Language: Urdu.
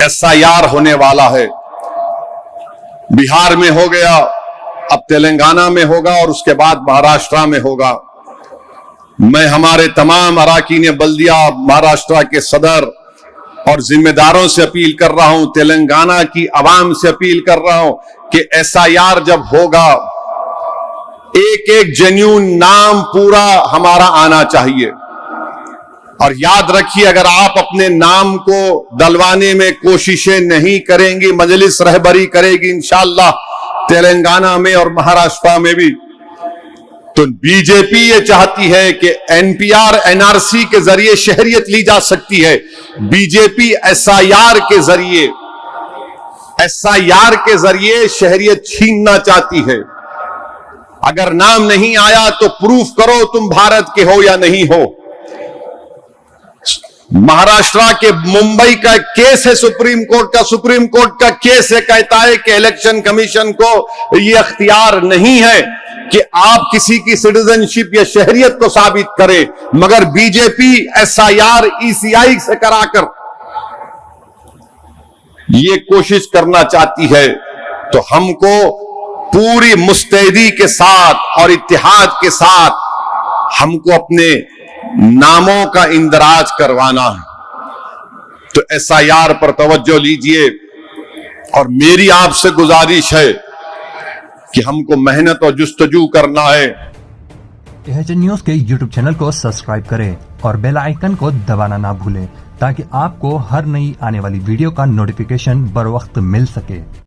SIR ہونے والا ہے. بہار میں ہو گیا, اب تلنگانہ میں ہوگا اور اس کے بعد مہاراشٹرا میں ہوگا. میں ہمارے تمام اراکین بلدیہ, مہاراشٹرا کے صدر اور ذمہ داروں سے اپیل کر رہا ہوں, تلنگانہ کی عوام سے اپیل کر رہا ہوں کہ SIR جب ہوگا ایک ایک جنیون نام پورا ہمارا آنا چاہیے. اور یاد رکھیے, اگر آپ اپنے نام کو دلوانے میں کوششیں نہیں کریں گی, مجلس رہبری کرے گی انشاءاللہ تلنگانہ میں اور مہاراشٹرا میں بھی, تو بی جے پی یہ چاہتی ہے کہ NPR NRC کے ذریعے شہریت لی جا سکتی ہے. بی جے پی SIR کے ذریعے شہریت چھیننا چاہتی ہے. اگر نام نہیں آیا تو پروف کرو تم بھارت کے ہو یا نہیں ہو. مہاراشٹرا کے ممبئی کا کیس ہے سپریم کورٹ کا کیس ہے, کہتا ہے کہ الیکشن کمیشن کو یہ اختیار نہیں ہے کہ آپ کسی کی سٹیزنشپ یا شہریت کو ثابت کریں, مگر بی جے پی SIR ECI سے کرا کر یہ کوشش کرنا چاہتی ہے. تو ہم کو پوری مستعدی کے ساتھ اور اتحاد کے ساتھ ہم کو اپنے ناموں کا اندراج کروانا ہے. تو SIR پر توجہ لیجئے, اور میری آپ سے گزارش ہے کہ ہم کو محنت اور جستجو کرنا ہے. THN نیوز کے YouTube چینل کو سبسکرائب کریں اور بیل آئیکن کو دبانا نہ بھولیں تاکہ آپ کو ہر نئی آنے والی ویڈیو کا نوٹیفیکیشن بر وقت مل سکے.